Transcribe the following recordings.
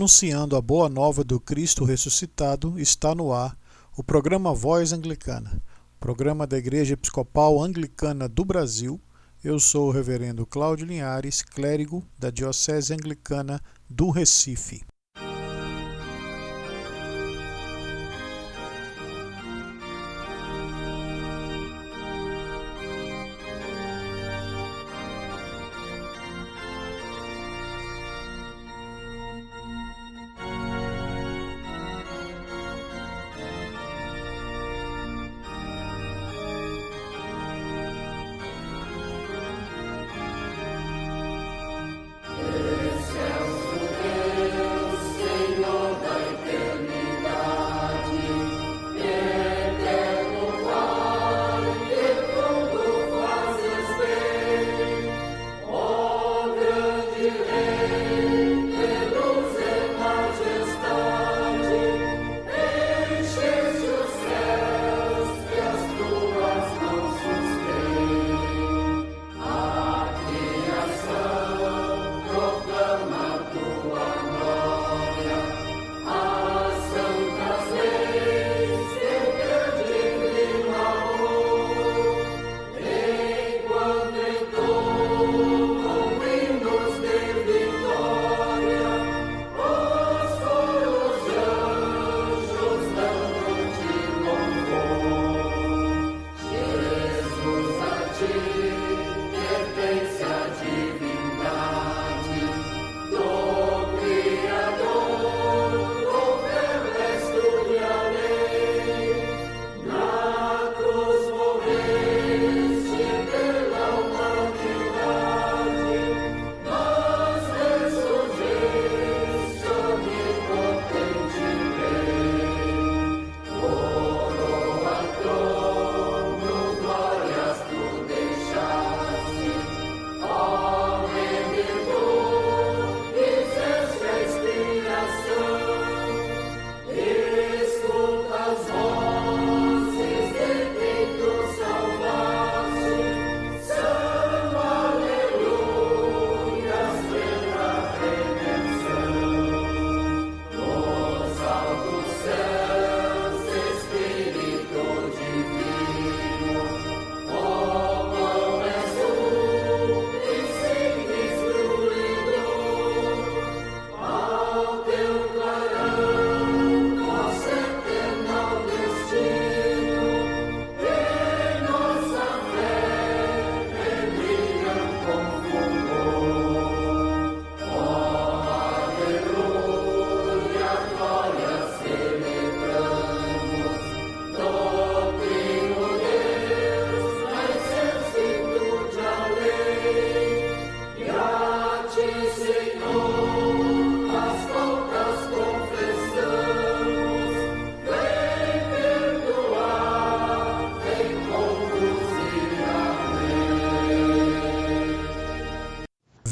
anunciando a boa nova do Cristo ressuscitado, está no ar o programa Voz Anglicana, programa da Igreja Episcopal Anglicana do Brasil. Eu sou o reverendo Cláudio Linhares, clérigo da Diocese Anglicana do Recife.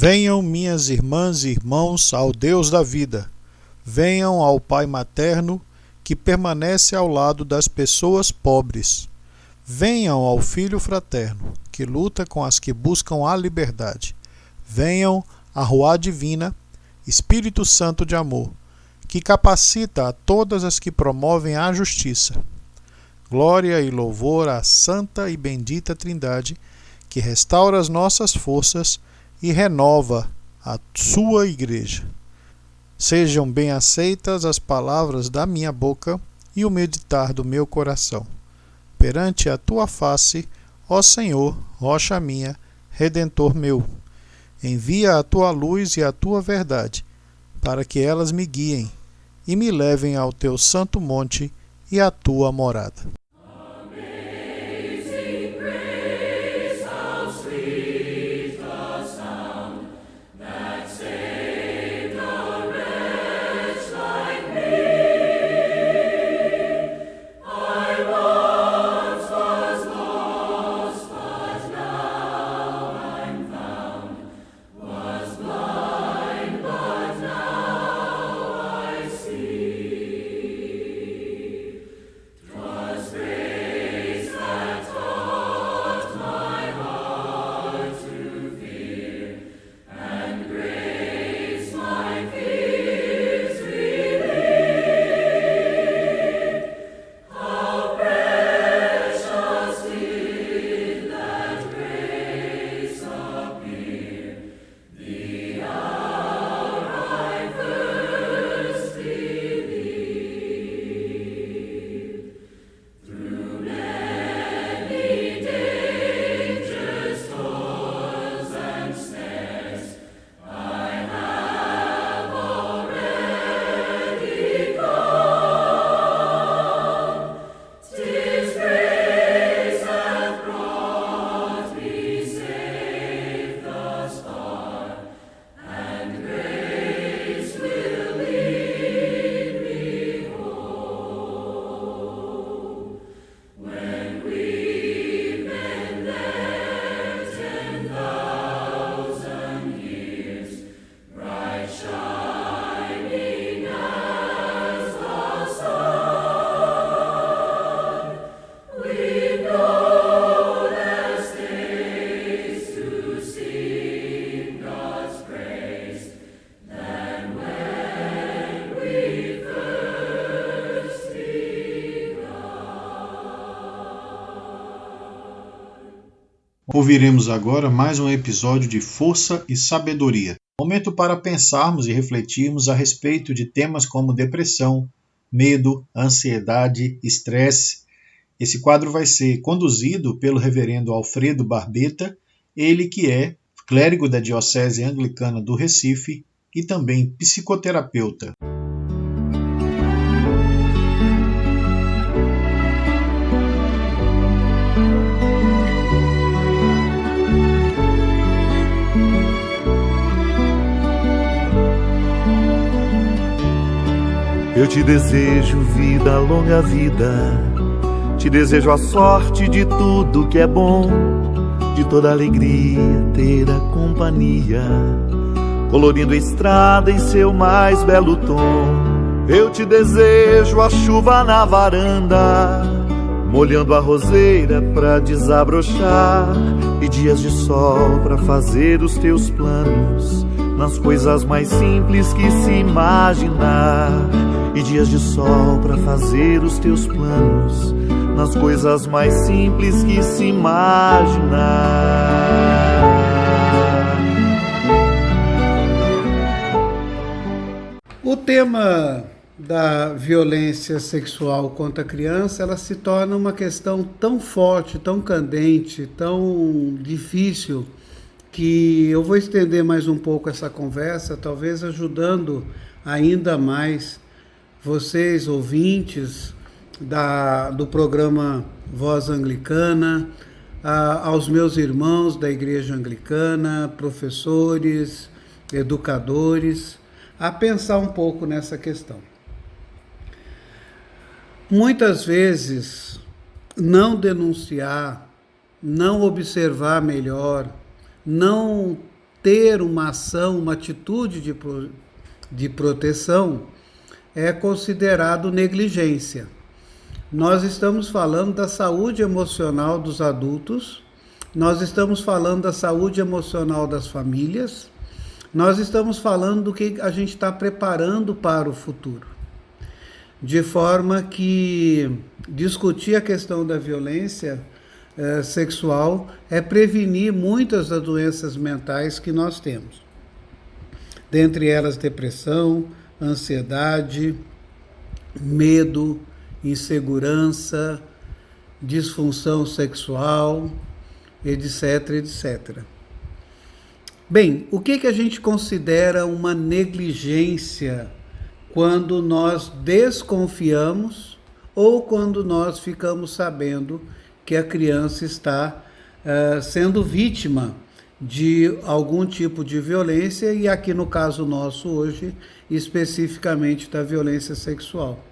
Venham, minhas irmãs e irmãos, ao Deus da vida. Venham ao Pai materno, que permanece ao lado das pessoas pobres. Venham ao Filho fraterno, que luta com as que buscam a liberdade. Venham à Ruá Divina, Espírito Santo de amor, que capacita a todas as que promovem a justiça. Glória e louvor à santa e bendita Trindade, que restaura as nossas forças e renova a sua igreja. Sejam bem aceitas as palavras da minha boca e o meditar do meu coração. Perante a tua face, ó Senhor, rocha minha, Redentor meu, envia a tua luz e a tua verdade, para que elas me guiem e me levem ao teu santo monte e à tua morada. Ouviremos agora mais um episódio de Força e Sabedoria. Momento para pensarmos e refletirmos a respeito de temas como depressão, medo, ansiedade, estresse. Esse quadro vai ser conduzido pelo reverendo Alfredo Barbeta, ele que é clérigo da Diocese Anglicana do Recife e também psicoterapeuta. Eu te desejo vida, longa vida. Te desejo a sorte de tudo que é bom, de toda alegria ter a companhia, colorindo a estrada em seu mais belo tom. Eu te desejo a chuva na varanda, molhando a roseira pra desabrochar, e dias de sol pra fazer os teus planos, nas coisas mais simples que se imaginar. E dias de sol pra fazer os teus planos, nas coisas mais simples que se imaginar. O tema da violência sexual contra a criança, ela se torna uma questão tão forte, tão candente, tão difícil, que eu vou estender mais um pouco essa conversa, talvez ajudando ainda mais vocês, ouvintes do programa Voz Anglicana, aos meus irmãos da Igreja Anglicana, professores, educadores, a pensar um pouco nessa questão. Muitas vezes, não denunciar, não observar melhor, não ter uma ação, uma atitude de proteção, é considerado negligência. Nós estamos falando da saúde emocional dos adultos, nós estamos falando da saúde emocional das famílias, nós estamos falando do que a gente está preparando para o futuro. De forma que discutir a questão da violência sexual é prevenir muitas das doenças mentais que nós temos. Dentre elas, depressão, ansiedade, medo, insegurança, disfunção sexual, etc, etc. Bem, o que a gente considera uma negligência quando nós desconfiamos ou quando nós ficamos sabendo que a criança está sendo vítima de algum tipo de violência, e aqui no caso nosso hoje, especificamente da violência sexual.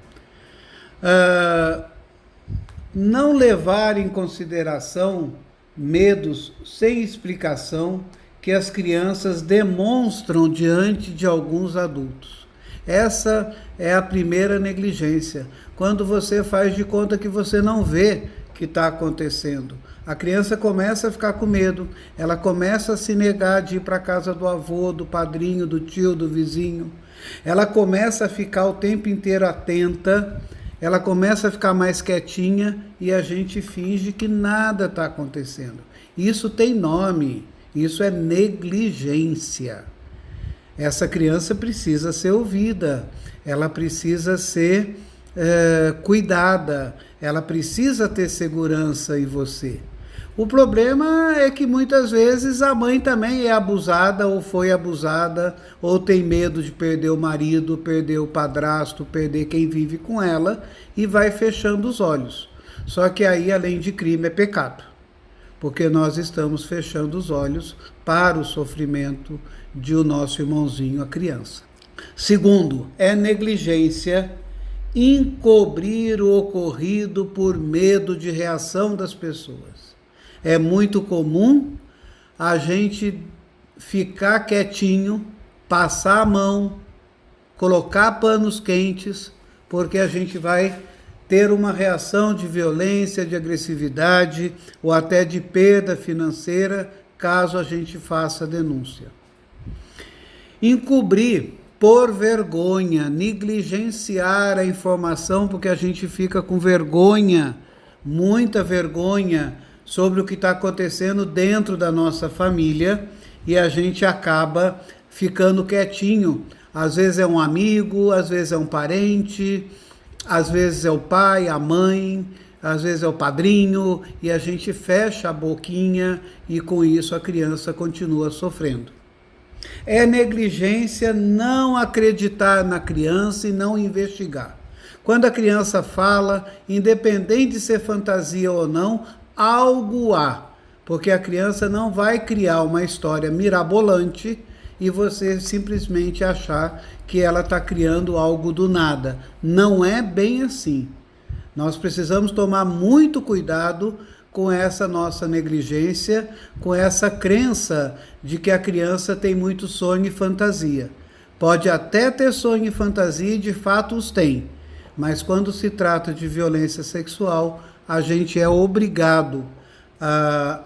Não levar em consideração medos sem explicação que as crianças demonstram diante de alguns adultos. Essa é a primeira negligência, quando você faz de conta que você não vê que está acontecendo. A criança começa a ficar com medo, ela começa a se negar de ir para a casa do avô, do padrinho, do tio, do vizinho. Ela começa a ficar o tempo inteiro atenta, ela começa a ficar mais quietinha e a gente finge que nada está acontecendo. Isso tem nome, isso é negligência. Essa criança precisa ser ouvida, ela precisa ser cuidada, ela precisa ter segurança em você. O problema é que muitas vezes a mãe também é abusada ou foi abusada, ou tem medo de perder o marido, perder o padrasto, perder quem vive com ela, e vai fechando os olhos. Só que aí, além de crime, é pecado, porque nós estamos fechando os olhos para o sofrimento de o nosso irmãozinho, a criança. Segundo, é negligência encobrir o ocorrido por medo de reação das pessoas. É muito comum a gente ficar quietinho, passar a mão, colocar panos quentes, porque a gente vai ter uma reação de violência, de agressividade ou até de perda financeira, caso a gente faça a denúncia. Encobrir por vergonha, negligenciar a informação porque a gente fica com vergonha, muita vergonha sobre o que está acontecendo dentro da nossa família e a gente acaba ficando quietinho. Às vezes é um amigo, às vezes é um parente, às vezes é o pai, a mãe, às vezes é o padrinho, e a gente fecha a boquinha e com isso a criança continua sofrendo. É negligência não acreditar na criança e não investigar. Quando a criança fala, independente de ser fantasia ou não, algo há, porque a criança não vai criar uma história mirabolante e você simplesmente achar que ela está criando algo do nada. Não é bem assim. Nós precisamos tomar muito cuidado com essa nossa negligência, com essa crença de que a criança tem muito sonho e fantasia. Pode até ter sonho e fantasia e de fato os tem, mas quando se trata de violência sexual, a gente é obrigado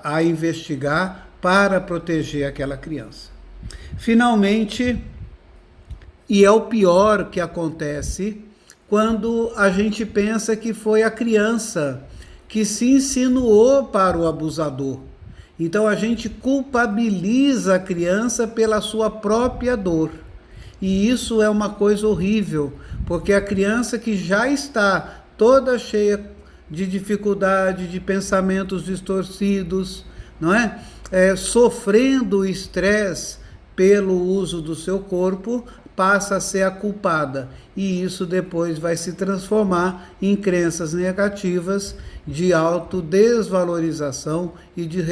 a investigar para proteger aquela criança. Finalmente, e é o pior que acontece, quando a gente pensa que foi a criança que se insinuou para o abusador. Então a gente culpabiliza a criança pela sua própria dor. E isso é uma coisa horrível, porque a criança que já está toda cheia de dificuldade, de pensamentos distorcidos, não é? Sofrendo estresse pelo uso do seu corpo, passa a ser a culpada. E isso depois vai se transformar em crenças negativas de autodesvalorização e de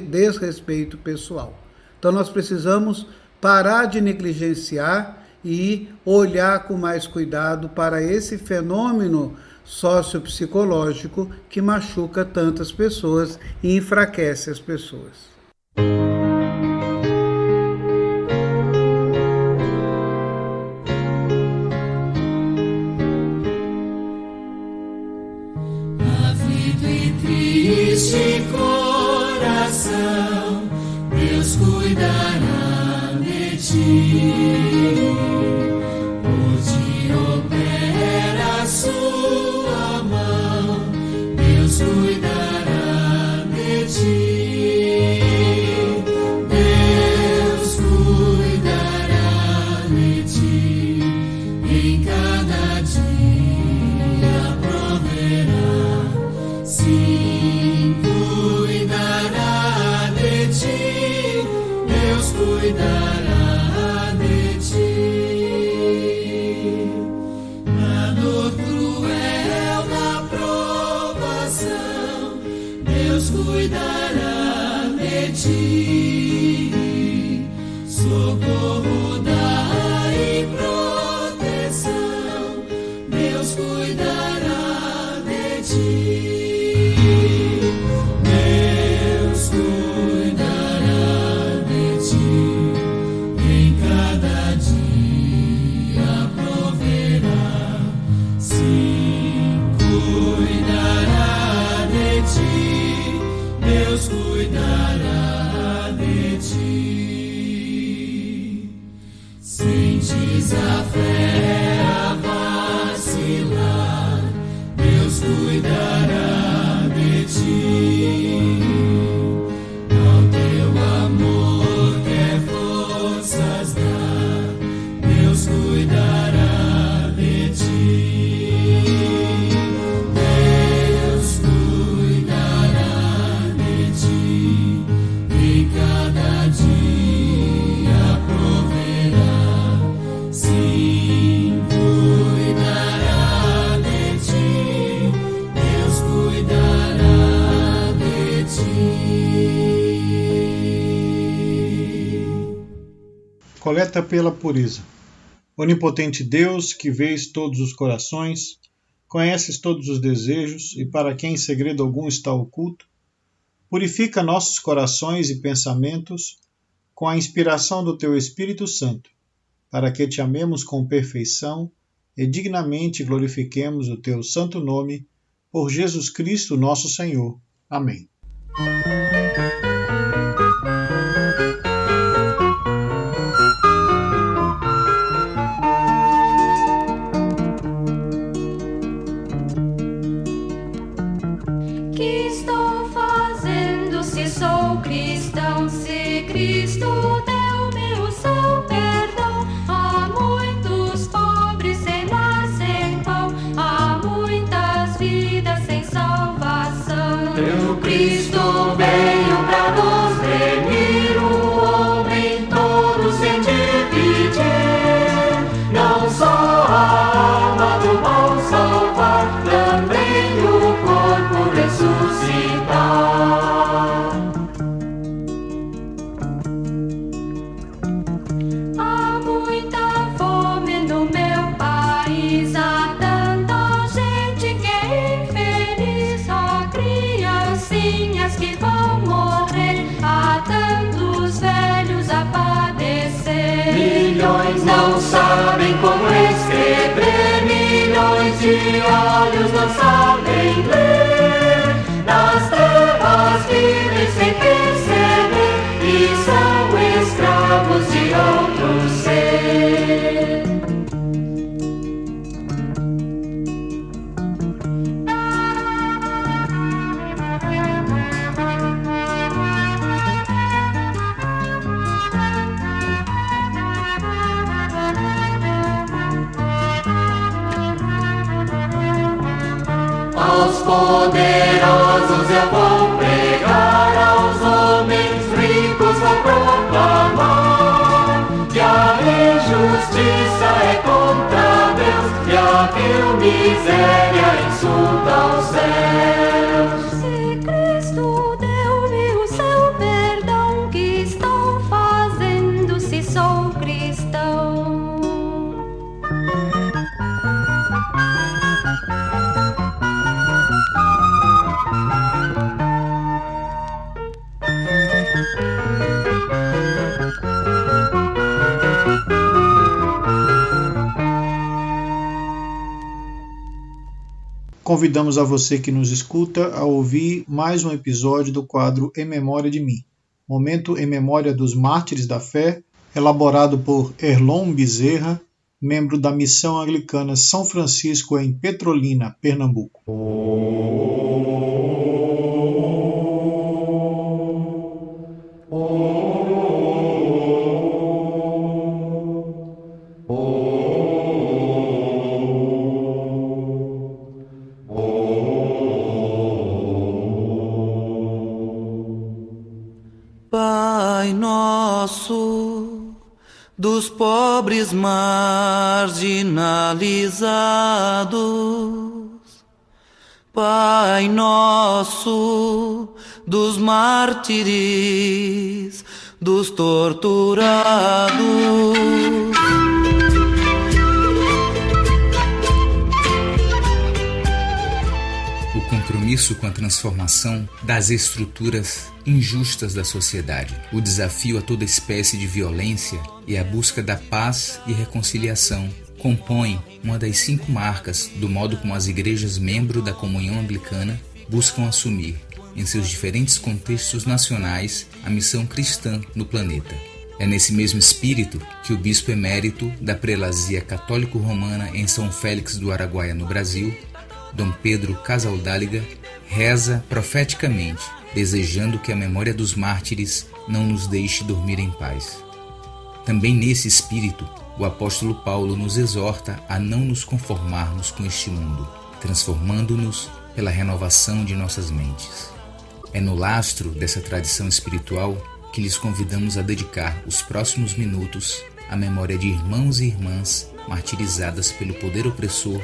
desrespeito pessoal. Então nós precisamos parar de negligenciar e olhar com mais cuidado para esse fenômeno sociopsicológico que machuca tantas pessoas e enfraquece as pessoas. Aflito e triste coração, Deus cuidará de ti. Hoje opera a sua mão, Deus cuidará de ti. Deus cuidará de ti, em cada dia proverá. Sim, cuidará de ti, Deus cuidará de ti. Na dor cruel da provação, Deus cuidará de ti. Socorro dá e proteção, Deus cuidará de ti. Deus cuidará de ti, em cada dia proverá. Sim, cuidará de ti, Deus cuidará de ti. Sentes a fé a vacilar, Deus cuidará de ti. Ao teu amor quer forças dar, Deus cuidará de ti. Deus cuidará de ti, em cada dia proverá. Sim, cuidará de ti, Deus cuidará de ti. Coleta pela pureza. Onipotente Deus, que vês todos os corações, conheces todos os desejos e para quem segredo algum está oculto, purifica nossos corações e pensamentos com a inspiração do teu Espírito Santo, para que te amemos com perfeição e dignamente glorifiquemos o teu santo nome, por Jesus Cristo nosso Senhor. Amém. Que estou fazendo? olhos não sabem ler, nas trevas vivem sem perceber e são escravos de outro ser. Aos poderosos eu vou pregar, aos homens ricos vou proclamar que a injustiça é contra Deus e a vil miséria insulta os céus. Se Cristo deu-me o seu perdão, que estou fazendo se sou cristão? Convidamos a você que nos escuta a ouvir mais um episódio do quadro Em Memória de Mim, momento em memória dos mártires da fé, elaborado por Erlon Bezerra, membro da Missão Anglicana São Francisco em Petrolina, Pernambuco. Pai nosso, dos pobres marginalizados, Pai nosso, dos mártires, dos torturados. O compromisso com a transformação das estruturas injustas da sociedade, o desafio a toda espécie de violência e a busca da paz e reconciliação compõem uma das 5 marcas do modo como as igrejas membro da Comunhão Anglicana buscam assumir, em seus diferentes contextos nacionais, a missão cristã no planeta. É nesse mesmo espírito que o bispo emérito da prelazia católico-romana em São Félix do Araguaia, no Brasil, Dom Pedro Casaldáliga, reza profeticamente, desejando que a memória dos mártires não nos deixe dormir em paz. Também nesse espírito, o apóstolo Paulo nos exorta a não nos conformarmos com este mundo, transformando-nos pela renovação de nossas mentes. É no lastro dessa tradição espiritual que lhes convidamos a dedicar os próximos minutos à memória de irmãos e irmãs martirizadas pelo poder opressor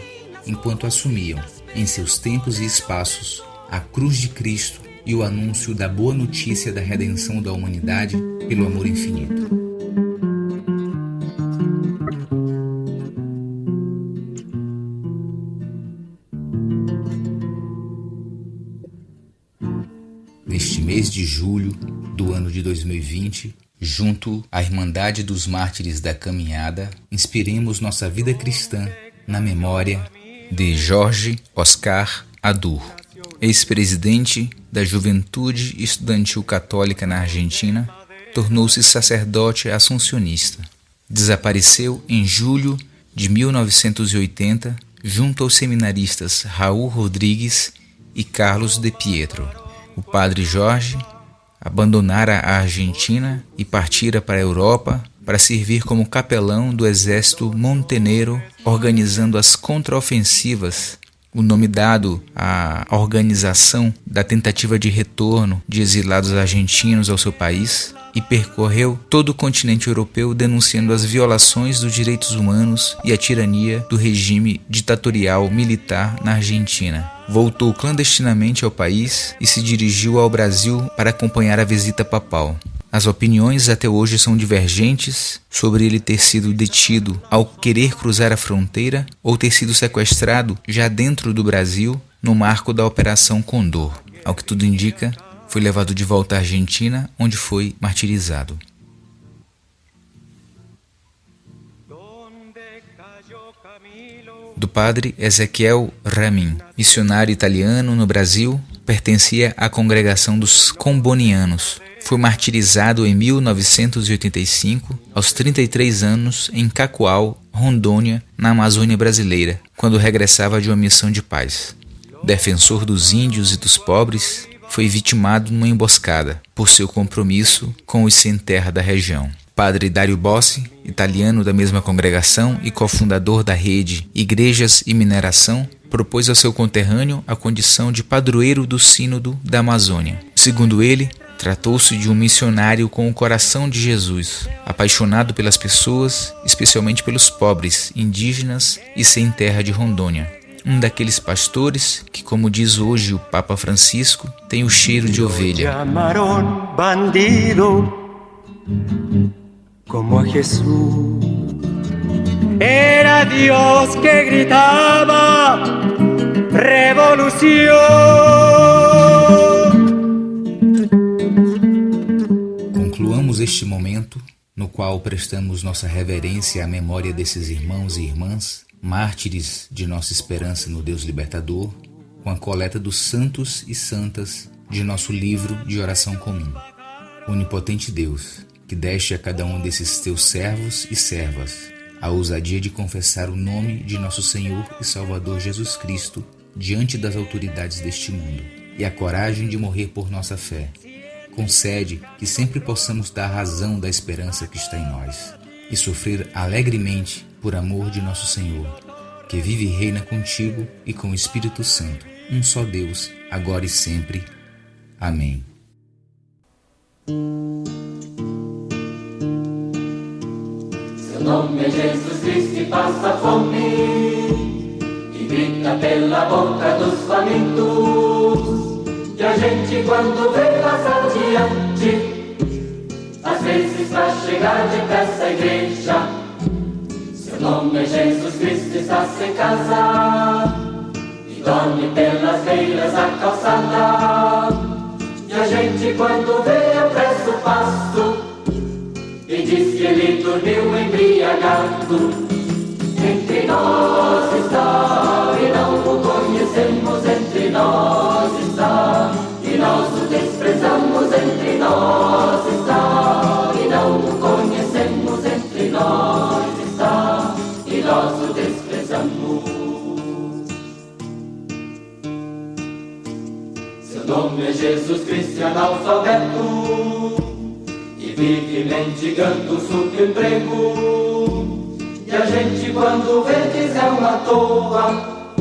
enquanto assumiam, em seus tempos e espaços, a cruz de Cristo e o anúncio da boa notícia da redenção da humanidade pelo amor infinito. Neste mês de julho do ano de 2020, junto à Irmandade dos Mártires da Caminhada, inspiremos nossa vida cristã na memória de Jorge Oscar Adur, ex-presidente da Juventude Estudantil Católica na Argentina, tornou-se sacerdote assuncionista. Desapareceu em julho de 1980 junto aos seminaristas Raul Rodrigues e Carlos de Pietro. O padre Jorge abandonara a Argentina e partira para a Europa para servir como capelão do exército montenegro, organizando as contraofensivas, o nome dado à organização da tentativa de retorno de exilados argentinos ao seu país, e percorreu todo o continente europeu denunciando as violações dos direitos humanos e a tirania do regime ditatorial militar na Argentina. Voltou clandestinamente ao país e se dirigiu ao Brasil para acompanhar a visita papal. As opiniões até hoje são divergentes sobre ele ter sido detido ao querer cruzar a fronteira ou ter sido sequestrado já dentro do Brasil no marco da Operação Condor. Ao que tudo indica, foi levado de volta à Argentina, onde foi martirizado. do padre Ezequiel Ramin, missionário italiano no Brasil, pertencia à congregação dos Combonianos. Foi martirizado em 1985, aos 33 anos, em Cacoal, Rondônia, na Amazônia brasileira, quando regressava de uma missão de paz. Defensor dos índios e dos pobres, foi vitimado numa emboscada por seu compromisso com os sem terra da região. Padre Dario Bossi, italiano da mesma congregação e cofundador da rede Igrejas e Mineração, propôs ao seu conterrâneo a condição de padroeiro do Sínodo da Amazônia. Segundo ele, tratou-se de um missionário com o coração de Jesus, apaixonado pelas pessoas, especialmente pelos pobres, indígenas e sem terra de Rondônia. Um daqueles pastores que, como diz hoje o Papa Francisco, tem o cheiro de ovelha. Llamaron bandido como a Jesús. Era Dios que gritaba revolución. Concluamos este momento no qual prestamos nossa reverência à memória desses irmãos e irmãs, mártires de nossa esperança no Deus libertador, com a coleta dos santos e santas de nosso livro de oração comum. Onipotente Deus, que deste a cada um desses teus servos e servas a ousadia de confessar o nome de nosso Senhor e Salvador Jesus Cristo diante das autoridades deste mundo, e a coragem de morrer por nossa fé. Concede que sempre possamos dar razão da esperança que está em nós, e sofrer alegremente por amor de nosso Senhor, que vive e reina contigo e com o Espírito Santo, um só Deus, agora e sempre. Amém. Seu nome é Jesus Cristo e passa fome, e grita pela boca dos famintos. E a gente quando vê passar adiante, às vezes pra chegar depressa à igreja. Seu nome é Jesus Cristo, está sem casa e dorme pelas beiras da calçada. E a gente quando vê apressa o passo e diz que ele dormiu embriagado. Entre nós está e não o conhecemos, entre nós está e nós o desprezamos, entre nós está e não o conhecemos, entre nós está e nós o desprezamos. Seu nome é Jesus Cristo, analfabeto, e vive mendigando subemprego. E a gente quando vê diz é uma toa,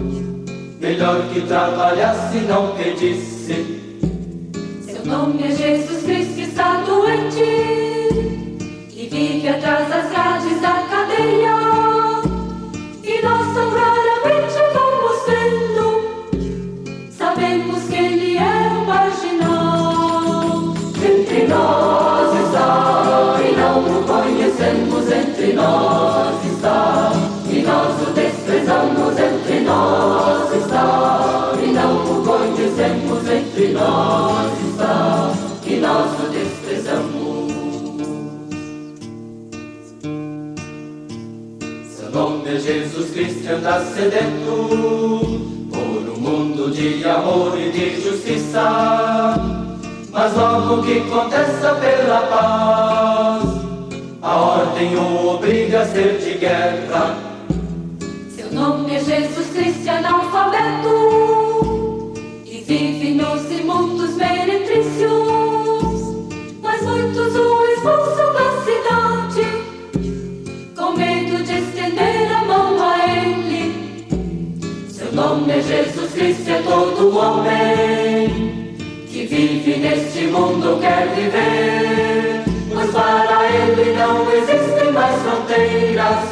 melhor que trabalhasse e não pedisse. Seu nome é Jesus Cristo, que está doente e vive atrás das grades da cadeia. E nós tão raramente vamos vendo, sabemos que ele é um marginal. Entre nós está e não o conhecemos, entre nós está e nós o desprezamos, entre nós está e não o conhecemos, entre nós está e nós o desprezamos. Seu nome é Jesus Cristo, anda sedento por um mundo de amor e de justiça. Mas logo que contesta pela paz, a ordem o obriga a ser de guerra. Seu nome é Jesus Cristo, analfabeto, e vive nos imundos meretrícios. Mas muitos o expulsam da cidade, com medo de estender a mão a ele. Seu nome é Jesus Cristo, é todo homem que vive neste mundo, quer viver, pois para ele não existem mais fronteiras,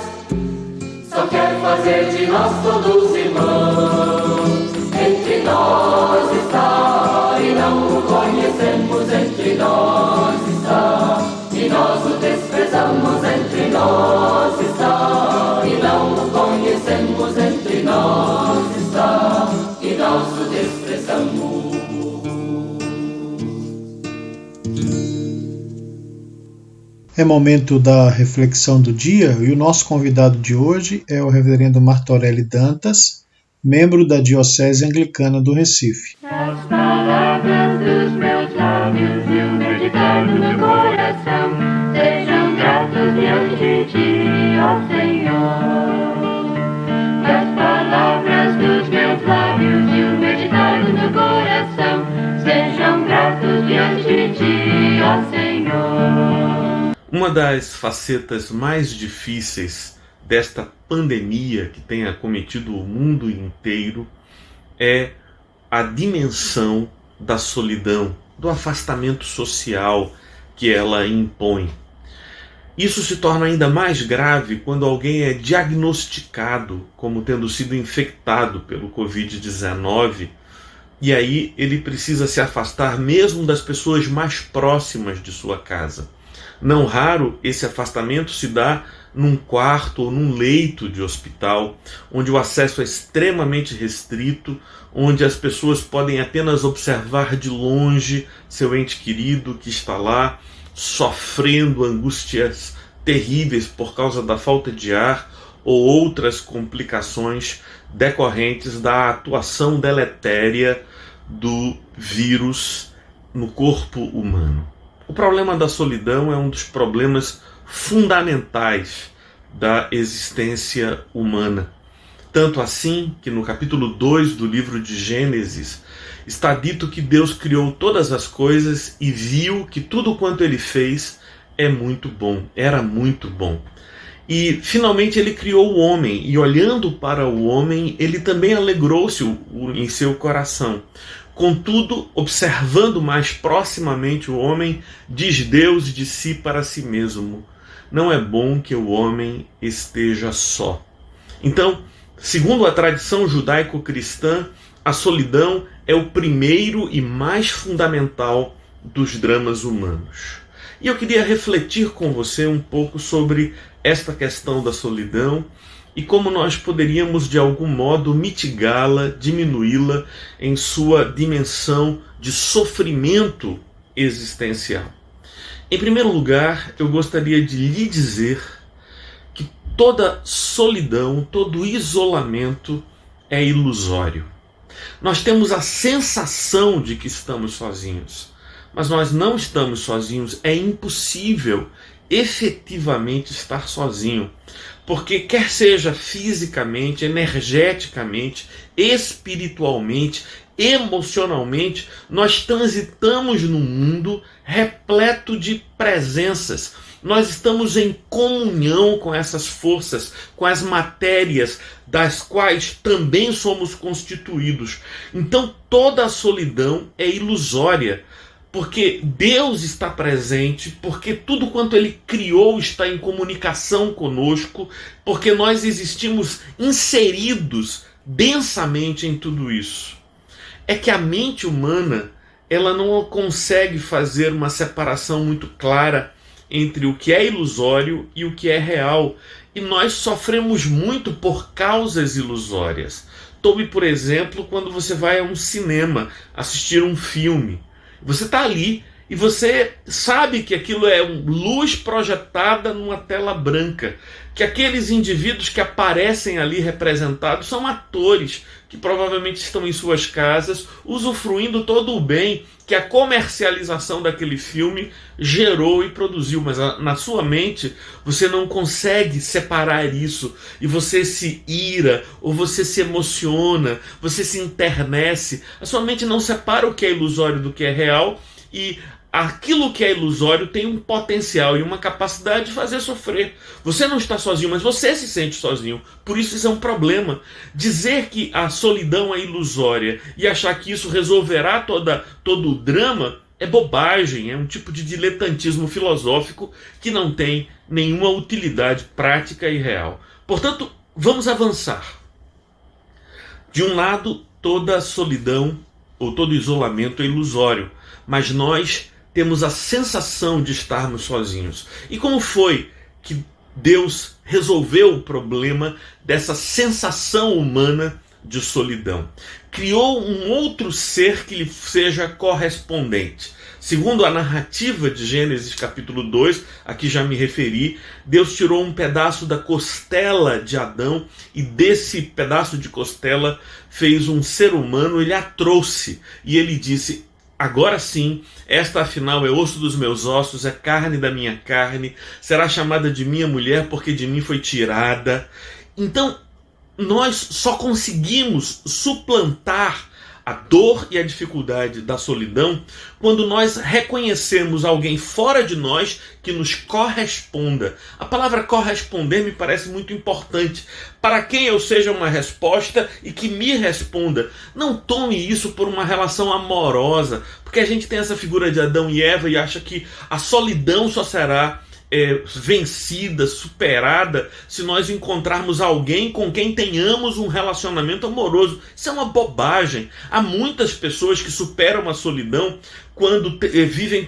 só quer fazer de nós todos irmãos. Entre nós está e não o conhecemos, entre nós está e nós o desprezamos, entre nós está e não o conhecemos, entre nós está e nós o desprezamos. É momento da reflexão do dia e o nosso convidado de hoje é o reverendo Martorelli Dantas, membro da Diocese Anglicana do Recife. As palavras dos meus lábios e o meditar do meu coração sejam gratos diante de ti, ó Senhor. As palavras dos meus lábios e o meditar do meu coração sejam gratos diante de ti, ó Senhor. Uma das facetas mais difíceis desta pandemia que tem acometido o mundo inteiro é a dimensão da solidão, do afastamento social que ela impõe. Isso se torna ainda mais grave quando alguém é diagnosticado como tendo sido infectado pelo Covid-19 e aí ele precisa se afastar mesmo das pessoas mais próximas de sua casa. Não raro, esse afastamento se dá num quarto ou num leito de hospital, onde o acesso é extremamente restrito, onde as pessoas podem apenas observar de longe seu ente querido que está lá, sofrendo angústias terríveis por causa da falta de ar ou outras complicações decorrentes da atuação deletéria do vírus no corpo humano. O problema da solidão é um dos problemas fundamentais da existência humana. Tanto assim que no capítulo 2 do livro de Gênesis está dito que Deus criou todas as coisas e viu que tudo quanto ele fez é muito bom, era muito bom. E finalmente ele criou o homem, e olhando para o homem, ele também alegrou-se em seu coração. Contudo, observando mais proximamente o homem, diz Deus de si para si mesmo: não é bom que o homem esteja só. Então, segundo a tradição judaico-cristã, a solidão é o primeiro e mais fundamental dos dramas humanos. E eu queria refletir com você um pouco sobre esta questão da solidão e como nós poderíamos, de algum modo, mitigá-la, diminuí-la em sua dimensão de sofrimento existencial. Em primeiro lugar, eu gostaria de lhe dizer que toda solidão, todo isolamento é ilusório. Nós temos a sensação de que estamos sozinhos, mas nós não estamos sozinhos. É impossível efetivamente estar sozinho, porque quer seja fisicamente, energeticamente, espiritualmente, emocionalmente, nós transitamos num mundo repleto de presenças. Nós estamos em comunhão com essas forças, com as matérias das quais também somos constituídos. Então toda a solidão é ilusória, porque Deus está presente, porque tudo quanto Ele criou está em comunicação conosco, porque nós existimos inseridos densamente em tudo isso. É que a mente humana, ela não consegue fazer uma separação muito clara entre o que é ilusório e o que é real. E nós sofremos muito por causas ilusórias. Tome, por exemplo, quando você vai a um cinema assistir um filme. Você está ali e você sabe que aquilo é luz projetada numa tela branca, que aqueles indivíduos que aparecem ali representados são atores que provavelmente estão em suas casas, usufruindo todo o bem que a comercialização daquele filme gerou e produziu, mas na sua mente você não consegue separar isso, e você se ira, ou você se emociona, você se enternece. A sua mente não separa o que é ilusório do que é real, e aquilo que é ilusório tem um potencial e uma capacidade de fazer sofrer. Você não está sozinho, mas você se sente sozinho. Por isso é um problema. Dizer que a solidão é ilusória e achar que isso resolverá todo o drama é bobagem, é um tipo de diletantismo filosófico que não tem nenhuma utilidade prática e real. Portanto, vamos avançar. De um lado, toda a solidão ou todo isolamento é ilusório, mas nós temos a sensação de estarmos sozinhos. E como foi que Deus resolveu o problema dessa sensação humana de solidão. Criou um outro ser que lhe seja correspondente. Segundo a narrativa de Gênesis capítulo 2, aqui já me referi, Deus tirou um pedaço da costela de Adão e desse pedaço de costela fez um ser humano, ele a trouxe e ele disse: agora sim, esta afinal é osso dos meus ossos, é carne da minha carne, será chamada de minha mulher porque de mim foi tirada. Então, nós só conseguimos suplantar a dor e a dificuldade da solidão quando nós reconhecemos alguém fora de nós que nos corresponda. A palavra corresponder me parece muito importante. Para quem eu seja uma resposta e que me responda. Não tome isso por uma relação amorosa, porque a gente tem essa figura de Adão e Eva e acha que a solidão só será vencida, superada, se nós encontrarmos alguém com quem tenhamos um relacionamento amoroso. Isso é uma bobagem. Há muitas pessoas que superam a solidão quando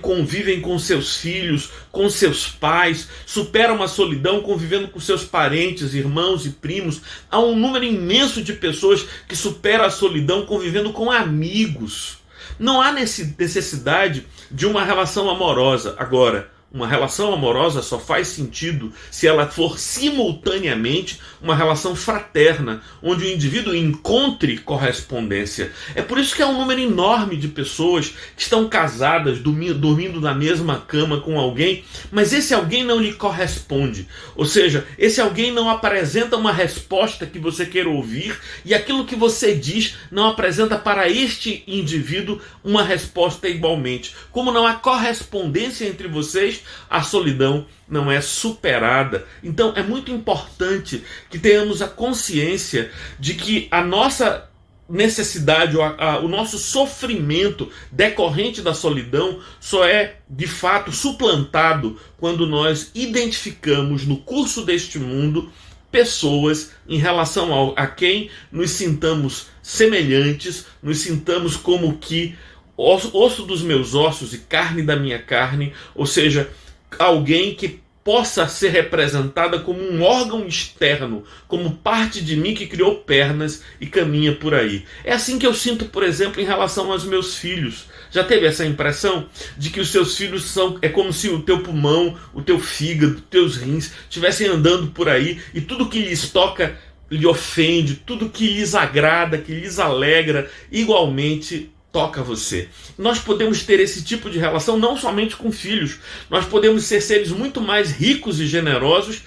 convivem com seus filhos, com seus pais, superam a solidão convivendo com seus parentes, irmãos e primos. Há um número imenso de pessoas que superam a solidão convivendo com amigos. Não há necessidade de uma relação amorosa. Agora, uma relação amorosa só faz sentido se ela for simultaneamente uma relação fraterna, onde o indivíduo encontre correspondência. É por isso que há um número enorme de pessoas que estão casadas, dormindo na mesma cama com alguém, mas esse alguém não lhe corresponde. Ou seja, esse alguém não apresenta uma resposta que você queira ouvir, e aquilo que você diz não apresenta para este indivíduo uma resposta igualmente. Como não há correspondência entre vocês, a solidão não é superada. Então é muito importante que tenhamos a consciência de que a nossa necessidade, o nosso sofrimento decorrente da solidão só é de fato suplantado quando nós identificamos no curso deste mundo pessoas em relação a quem nos sintamos semelhantes, nos sintamos como que osso dos meus ossos e carne da minha carne, ou seja, alguém que possa ser representada como um órgão externo, como parte de mim que criou pernas e caminha por aí. É assim que eu sinto, por exemplo, em relação aos meus filhos. Já teve essa impressão de que os seus filhos é como se o teu pulmão, o teu fígado, os teus rins estivessem andando por aí e tudo que lhes toca lhe ofende, tudo que lhes agrada, que lhes alegra, igualmente toca você. Nós podemos ter esse tipo de relação não somente com filhos, nós podemos ser seres muito mais ricos e generosos,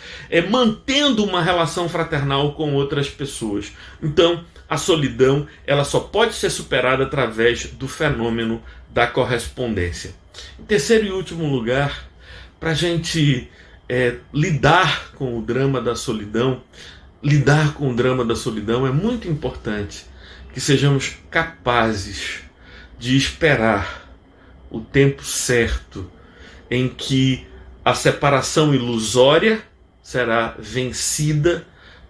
mantendo uma relação fraternal com outras pessoas. Então, a solidão ela só pode ser superada através do fenômeno da correspondência. Em terceiro e último lugar, para a gente lidar com o drama da solidão, é muito importante que sejamos capazes de esperar o tempo certo em que a separação ilusória será vencida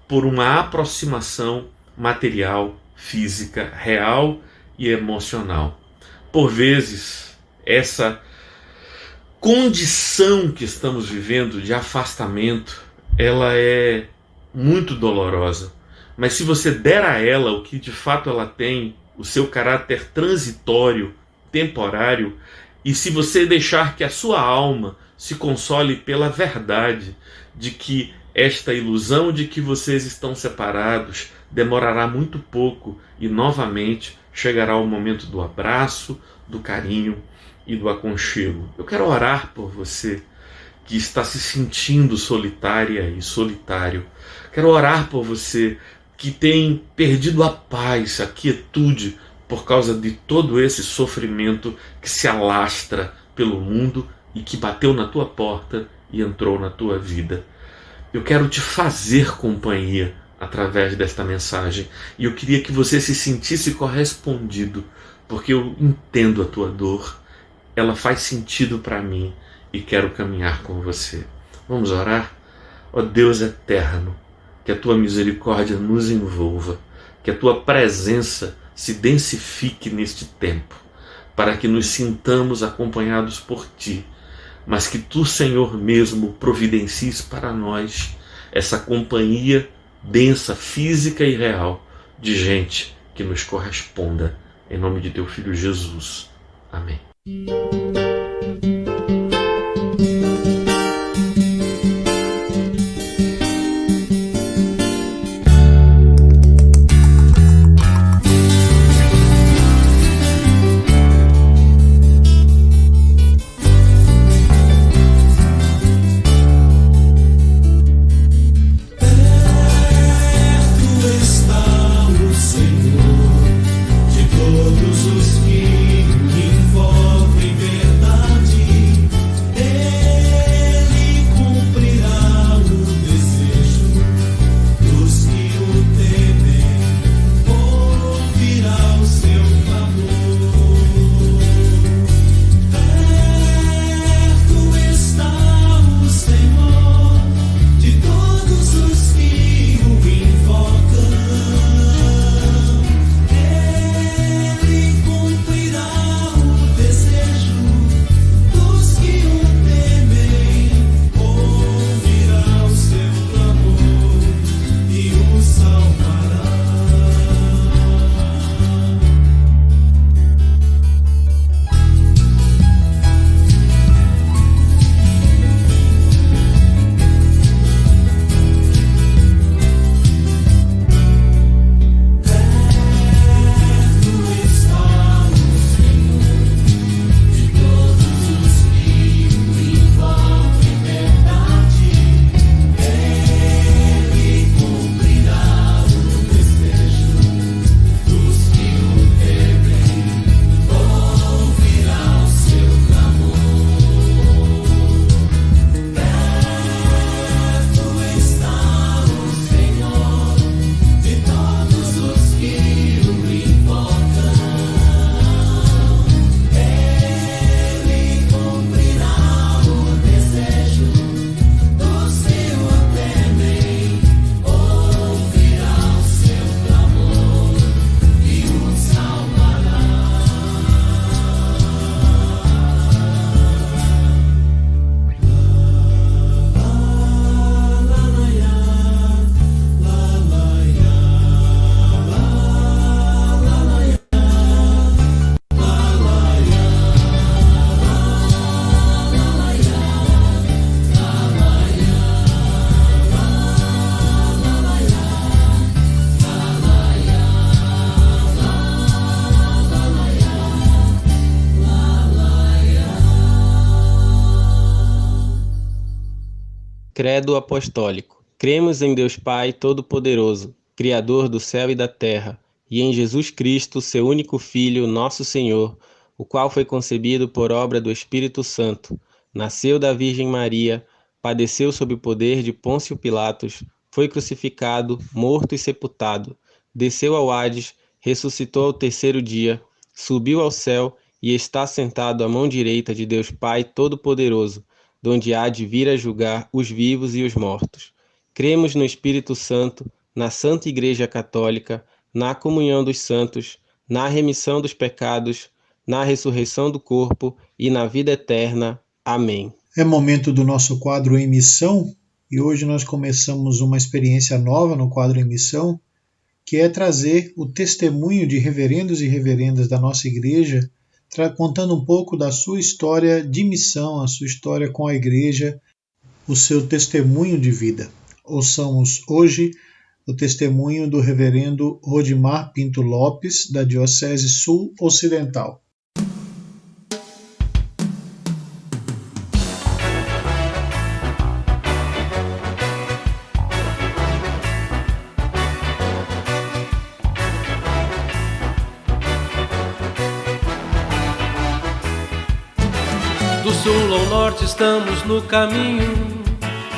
por uma aproximação material, física, real e emocional. Por vezes, essa condição que estamos vivendo de afastamento, ela é muito dolorosa. Mas se você der a ela o que de fato ela tem, o seu caráter transitório, temporário, e se você deixar que a sua alma se console pela verdade de que esta ilusão de que vocês estão separados demorará muito pouco e novamente chegará o momento do abraço, do carinho e do aconchego. Eu quero orar por você que está se sentindo solitária e solitário. Quero orar por você que tem perdido a paz, a quietude, por causa de todo esse sofrimento que se alastra pelo mundo e que bateu na tua porta e entrou na tua vida. Eu quero te fazer companhia através desta mensagem e eu queria que você se sentisse correspondido, porque eu entendo a tua dor, ela faz sentido para mim e quero caminhar com você. Vamos orar? Ó Deus eterno, que a tua misericórdia nos envolva, que a tua presença se densifique neste tempo, para que nos sintamos acompanhados por ti, mas que tu, Senhor mesmo, providencies para nós essa companhia densa, física e real, de gente que nos corresponda. Em nome de teu Filho Jesus. Amém. Todos os que envolvem verdade. Credo Apostólico. Cremos em Deus Pai Todo-Poderoso, Criador do céu e da terra, e em Jesus Cristo, seu único Filho, nosso Senhor, o qual foi concebido por obra do Espírito Santo, nasceu da Virgem Maria, padeceu sob o poder de Pôncio Pilatos, foi crucificado, morto e sepultado, desceu ao Hades, ressuscitou ao terceiro dia, subiu ao céu e está sentado à mão direita de Deus Pai Todo-Poderoso, donde há de vir a julgar os vivos e os mortos. Cremos no Espírito Santo, na Santa Igreja Católica, na comunhão dos santos, na remissão dos pecados, na ressurreição do corpo e na vida eterna. Amém. É momento do nosso quadro Em Missão, e hoje nós começamos uma experiência nova no quadro Em Missão, que é trazer o testemunho de reverendos e reverendas da nossa igreja, contando um pouco da sua história de missão, a sua história com a igreja, o seu testemunho de vida. Ouçamos hoje o testemunho do reverendo Rodimar Pinto Lopes, da Diocese Sul Ocidental. Do sul ao norte estamos no caminho,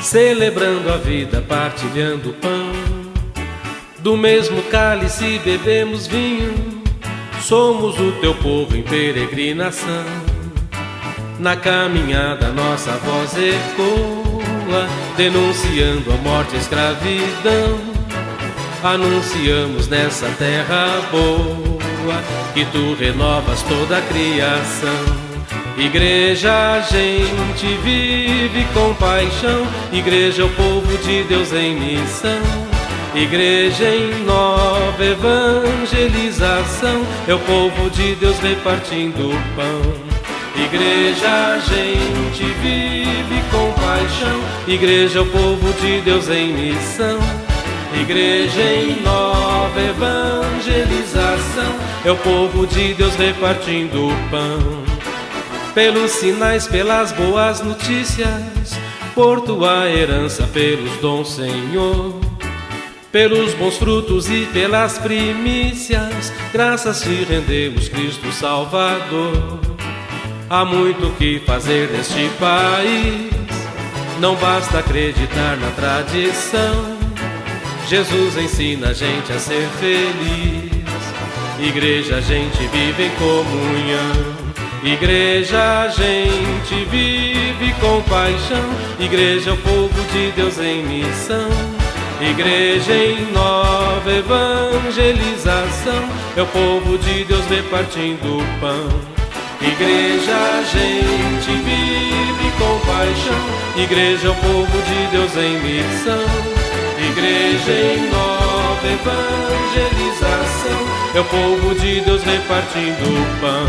celebrando a vida, partilhando o pão. Do mesmo cálice bebemos vinho, somos o teu povo em peregrinação. Na caminhada nossa voz ecoa, denunciando a morte e a escravidão. Anunciamos nessa terra boa, que tu renovas toda a criação. Igreja, a gente vive com paixão. Igreja é o povo de Deus em missão. Igreja em nova evangelização, é o povo de Deus repartindo o pão. Igreja, a gente vive com paixão. Igreja é o povo de Deus em missão. Igreja em nova evangelização, é o povo de Deus repartindo o pão. Pelos sinais, pelas boas notícias, por tua herança, pelos dons, Senhor. Pelos bons frutos e pelas primícias, graças te rendemos, Cristo Salvador. Há muito que fazer neste país, não basta acreditar na tradição. Jesus ensina a gente a ser feliz. Igreja, a gente vive em comunhão. Igreja, a gente vive com paixão. Igreja é o povo de Deus em missão. Igreja em nova evangelização, é o povo de Deus repartindo o pão. Igreja, a gente vive com paixão. Igreja é o povo de Deus em missão. Igreja em nova evangelização, é o povo de Deus repartindo o pão.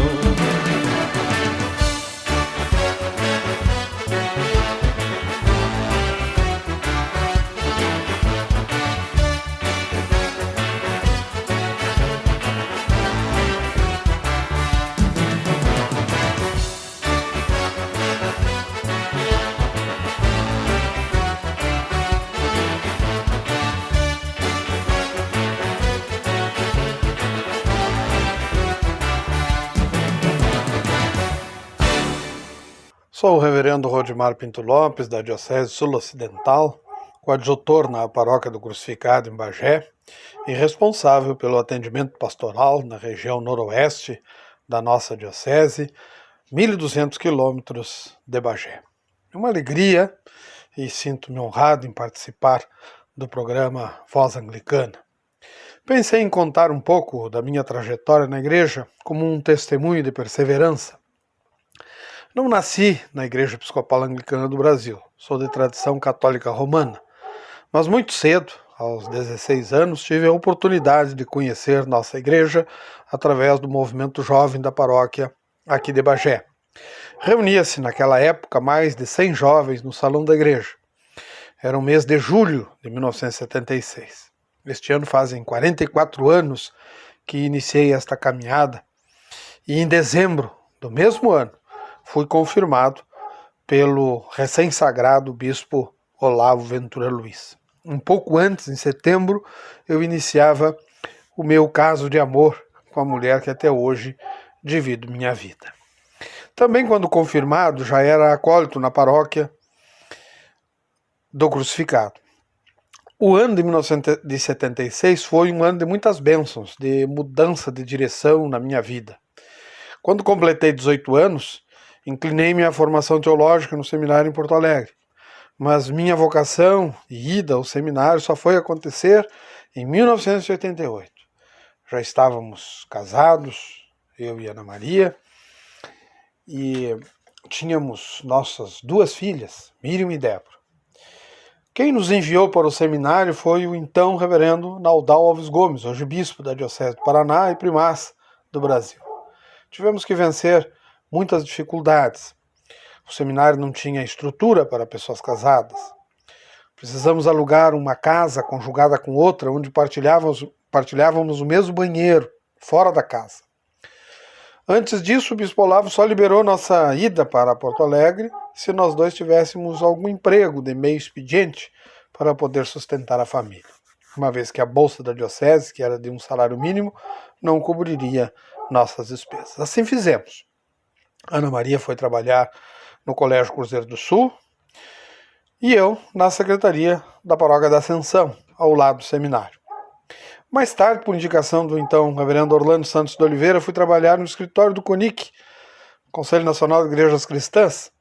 Sou o reverendo Rodimar Pinto Lopes, da Diocese Sul-Ocidental, coadjutor na Paróquia do Crucificado em Bagé e responsável pelo atendimento pastoral na região noroeste da nossa Diocese, 1.200 quilômetros de Bagé. É uma alegria e sinto-me honrado em participar do programa Voz Anglicana. Pensei em contar um pouco da minha trajetória na igreja como um testemunho de perseverança. Não nasci na Igreja Episcopal Anglicana do Brasil, sou de tradição católica romana, mas muito cedo, aos 16 anos, tive a oportunidade de conhecer nossa igreja através do movimento jovem da paróquia aqui de Bagé. Reunia-se naquela época mais de 100 jovens no salão da igreja. Era o mês de julho de 1976. Este ano fazem 44 anos que iniciei esta caminhada e em dezembro do mesmo ano fui confirmado pelo recém-sagrado bispo Olavo Ventura Luiz. Um pouco antes, em setembro, eu iniciava o meu caso de amor com a mulher que até hoje divido minha vida. Também, quando confirmado, já era acólito na paróquia do Crucificado. O ano de 1976 foi um ano de muitas bênçãos, de mudança de direção na minha vida. Quando completei 18 anos, inclinei minha formação teológica no seminário em Porto Alegre, mas minha vocação e ida ao seminário só foi acontecer em 1988. Já estávamos casados, eu e Ana Maria, e tínhamos nossas 2 filhas, Miriam e Débora. Quem nos enviou para o seminário foi o então reverendo Naldal Alves Gomes, hoje bispo da Diocese do Paraná e primaz do Brasil. Tivemos que vencer muitas dificuldades. O seminário não tinha estrutura para pessoas casadas. Precisamos alugar uma casa conjugada com outra, onde partilhávamos o mesmo banheiro, fora da casa. Antes disso, o Bispo Olavo só liberou nossa ida para Porto Alegre se nós dois tivéssemos algum emprego de meio expediente para poder sustentar a família, uma vez que a bolsa da diocese, que era de um salário mínimo, não cobriria nossas despesas. Assim fizemos. Ana Maria foi trabalhar no Colégio Cruzeiro do Sul e eu na Secretaria da Paróquia da Ascensão, ao lado do seminário. Mais tarde, por indicação do então reverendo Orlando Santos de Oliveira, fui trabalhar no escritório do CONIC, Conselho Nacional de Igrejas Cristãs,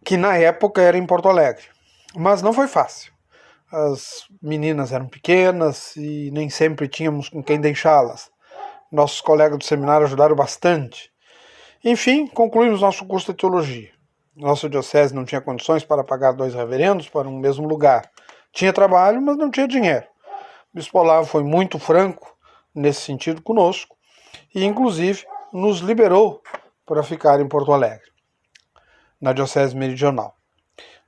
que na época era em Porto Alegre. Mas não foi fácil. As meninas eram pequenas e nem sempre tínhamos com quem deixá-las. Nossos colegas do seminário ajudaram bastante. Enfim, concluímos nosso curso de teologia. Nossa diocese não tinha condições para pagar 2 reverendos para um mesmo lugar. Tinha trabalho, mas não tinha dinheiro. O Bispo Olavo foi muito franco nesse sentido conosco e, inclusive, nos liberou para ficar em Porto Alegre, na Diocese Meridional.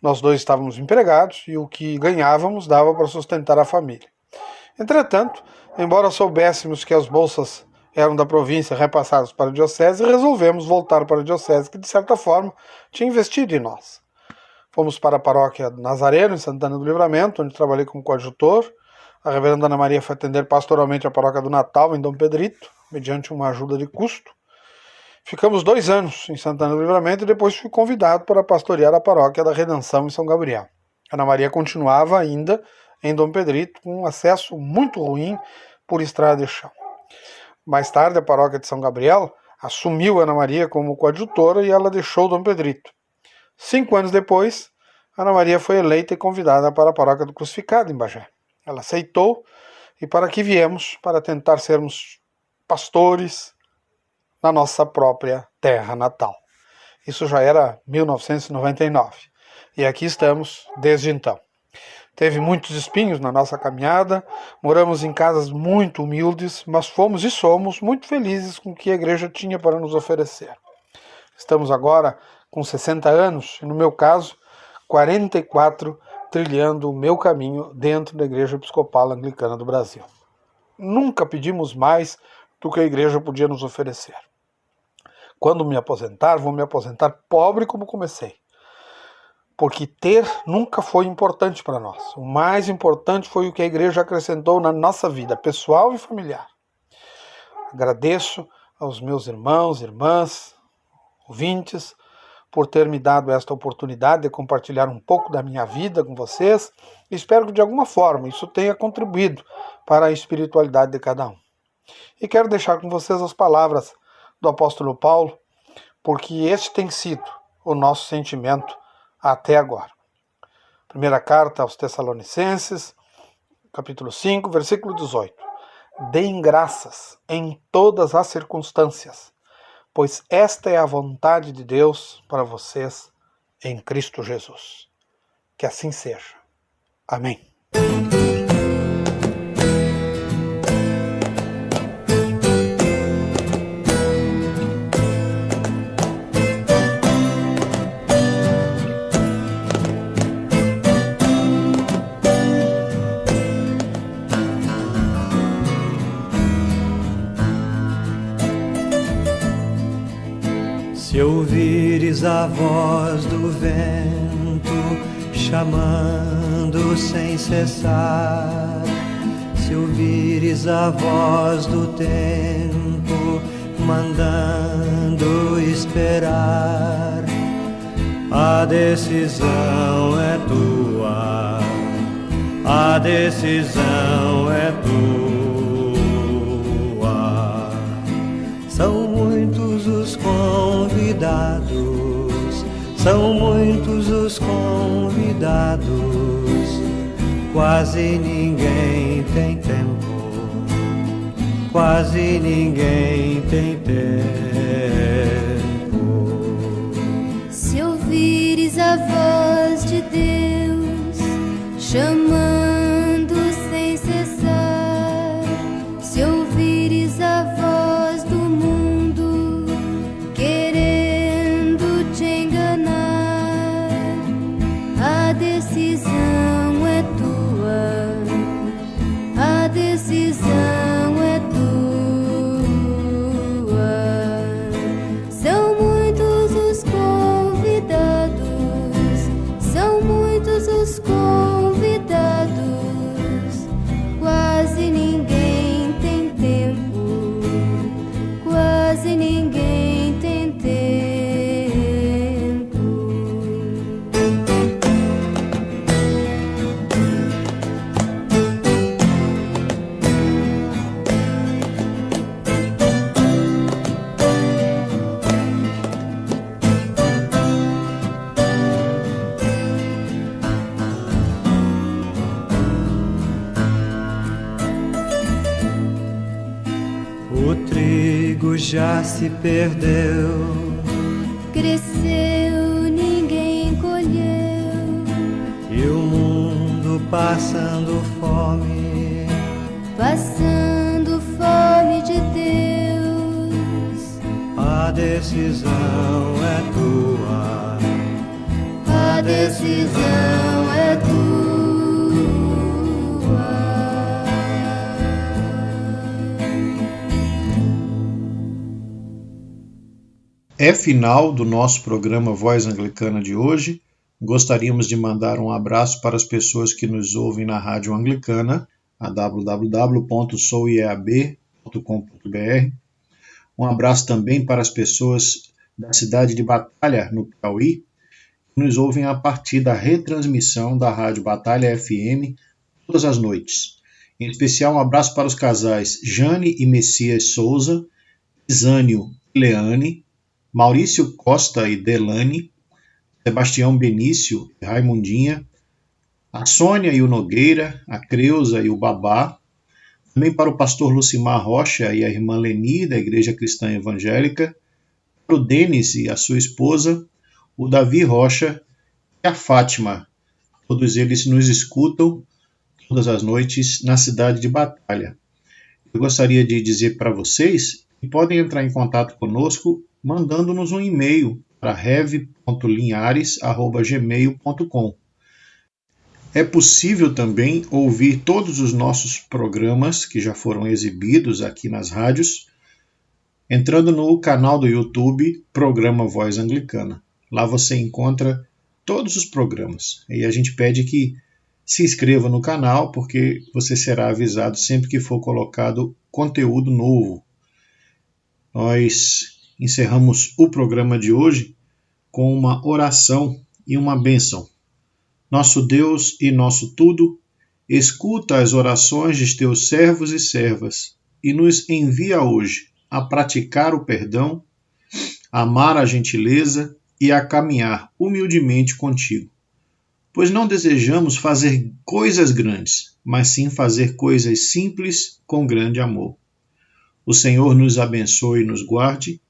Nós dois estávamos empregados e o que ganhávamos dava para sustentar a família. Entretanto, embora soubéssemos que as bolsas eram da província repassadas para a Diocese, resolvemos voltar para a Diocese, que de certa forma tinha investido em nós. Fomos para a paróquia Nazareno, em Santana do Livramento, onde trabalhei como coadjutor. A reverenda Ana Maria foi atender pastoralmente a paróquia do Natal, em Dom Pedrito, mediante uma ajuda de custo. Ficamos 2 anos em Santana do Livramento e depois fui convidado para pastorear a paróquia da Redenção em São Gabriel. Ana Maria continuava ainda em Dom Pedrito, com um acesso muito ruim por estrada de chão. Mais tarde, a paróquia de São Gabriel assumiu Ana Maria como coadjutora e ela deixou Dom Pedrito. 5 anos depois, Ana Maria foi eleita e convidada para a paróquia do Crucificado, em Bagé. Ela aceitou e para aqui viemos para tentar sermos pastores na nossa própria terra natal. Isso já era 1999 e aqui estamos desde então. Teve muitos espinhos na nossa caminhada, moramos em casas muito humildes, mas fomos e somos muito felizes com o que a igreja tinha para nos oferecer. Estamos agora com 60 anos e, no meu caso, 44 trilhando o meu caminho dentro da Igreja Episcopal Anglicana do Brasil. Nunca pedimos mais do que a igreja podia nos oferecer. Quando me aposentar, vou me aposentar pobre como comecei. Porque ter nunca foi importante para nós. O mais importante foi o que a igreja acrescentou na nossa vida, pessoal e familiar. Agradeço aos meus irmãos, irmãs, ouvintes, por ter me dado esta oportunidade de compartilhar um pouco da minha vida com vocês. Espero que de alguma forma isso tenha contribuído para a espiritualidade de cada um. E quero deixar com vocês as palavras do apóstolo Paulo, porque este tem sido o nosso sentimento até agora. Primeira carta aos Tessalonicenses, capítulo 5, versículo 18. Deem graças em todas as circunstâncias, pois esta é a vontade de Deus para vocês em Cristo Jesus. Que assim seja. Amém. Se ouvires a voz do vento chamando sem cessar, se ouvires a voz do tempo mandando esperar, a decisão é tua, a decisão é tua. São muitos os convidados, são muitos os convidados, quase ninguém tem tempo, quase ninguém tem tempo. Se ouvires a voz de Deus chamando sem cessar, se ouvires a voz do mundo querendo te enganar, a decisão é tua, a decisão é tua. São muitos os convidados, são muitos os convidados, quase ninguém tem tempo, quase ninguém tem tempo. O trigo já se perdeu, Cresceu, ninguém passando fome, passando fome de Deus. a decisão é tua, A decisão é tua. É final do nosso programa Voz Anglicana de hoje. Gostaríamos de mandar um abraço para as pessoas que nos ouvem na Rádio Anglicana, a www.soueab.com.br. Um abraço também para as pessoas da cidade de Batalha, no Piauí, que nos ouvem a partir da retransmissão da Rádio Batalha FM todas as noites. Em especial, um abraço para os casais Jane e Messias Souza, Isânio e Leane, Maurício Costa e Delane, Sebastião Benício e Raimundinha, a Sônia e o Nogueira, a Creuza e o Babá, também para o pastor Lucimar Rocha e a irmã Leni, da Igreja Cristã Evangélica, para o Denis e a sua esposa, o Davi Rocha e a Fátima. Todos eles nos escutam todas as noites na cidade de Batalha. Eu gostaria de dizer para vocês que podem entrar em contato conosco mandando-nos um e-mail para rev.linhares@gmail.com. É possível também ouvir todos os nossos programas que já foram exibidos aqui nas rádios, entrando no canal do YouTube Programa Voz Anglicana. Lá você encontra todos os programas. E a gente pede que se inscreva no canal, porque você será avisado sempre que for colocado conteúdo novo. Nós encerramos o programa de hoje com uma oração e uma bênção. Nosso Deus e nosso tudo, escuta as orações de teus servos e servas e nos envia hoje a praticar o perdão, a amar a gentileza e a caminhar humildemente contigo. Pois não desejamos fazer coisas grandes, mas sim fazer coisas simples com grande amor. O Senhor nos abençoe e nos guarde.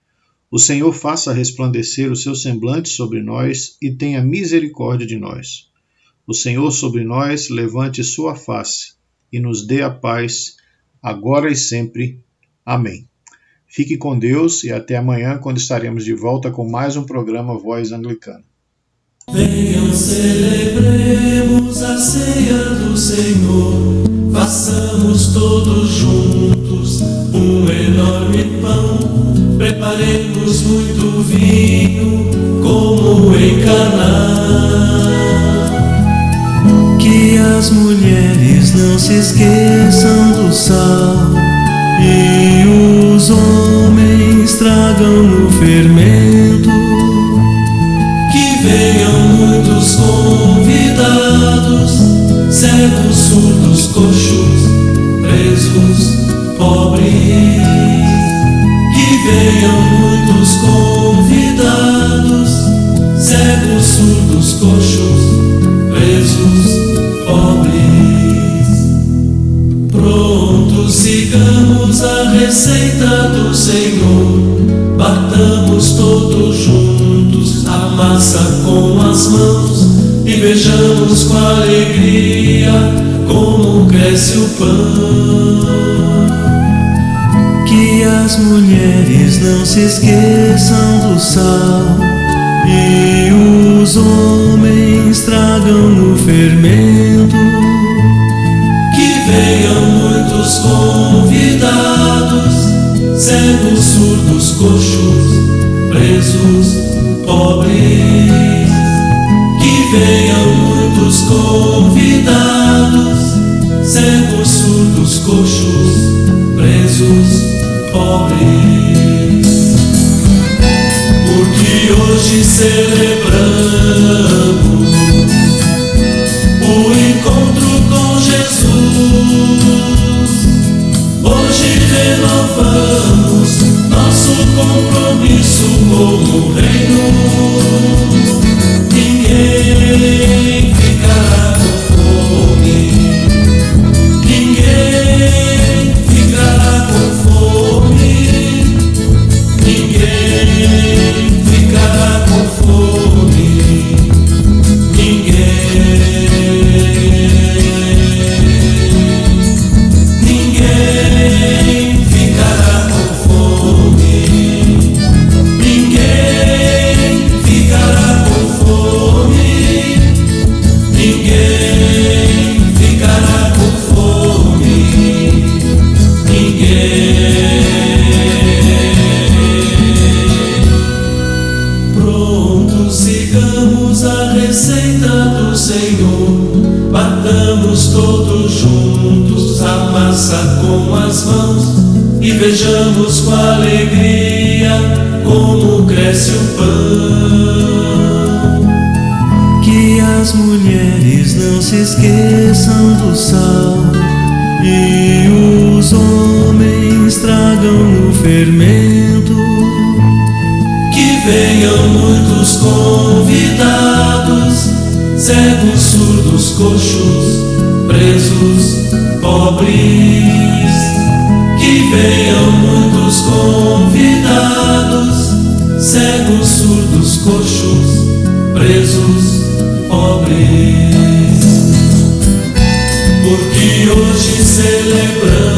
O Senhor faça resplandecer o seu semblante sobre nós e tenha misericórdia de nós. O Senhor sobre nós levante sua face e nos dê a paz, agora e sempre. Amém. Fique com Deus e até amanhã, quando estaremos de volta com mais um programa Voz Anglicana. Venham, celebremos a ceia do Senhor, façamos todos juntos um enorme pão, preparemos muito vinho, como em Caná. Que as mulheres não se esqueçam do sal, e os homens tragam no fermento. Que venham muitos convidados, cegos, surdos, coxos, presos, pobres. Que venham muitos convidados, cegos, surdos, coxos, presos, pobres. Prontos, sigamos a receita do Senhor, batamos todos juntos a massa com as mãos e vejamos com alegria como cresce o pão. Que as mulheres não se esqueçam do sal, e os homens tragam no fermento. Que venham muitos convidados, cegos, surdos, coxos, presos, pobres. Que venham muitos convidados, cegos, surdos, coxos, presos, pobres. Porque hoje celebramos o encontro com Jesus. Hoje renovamos nosso compromisso com o reino. Ninguém ficará com fome, ninguém ficará com fome, ninguém ficará com fome, ninguém. massa com as mãos e vejamos com alegria como cresce o pão. Que as mulheres não se esqueçam do sal e os homens tragam o fermento. Que venham muitos convidados, cegos, surdos, coxos, presos, pobres. Que venham muitos convidados, cegos, surdos, coxos, presos, pobres. Porque hoje celebramos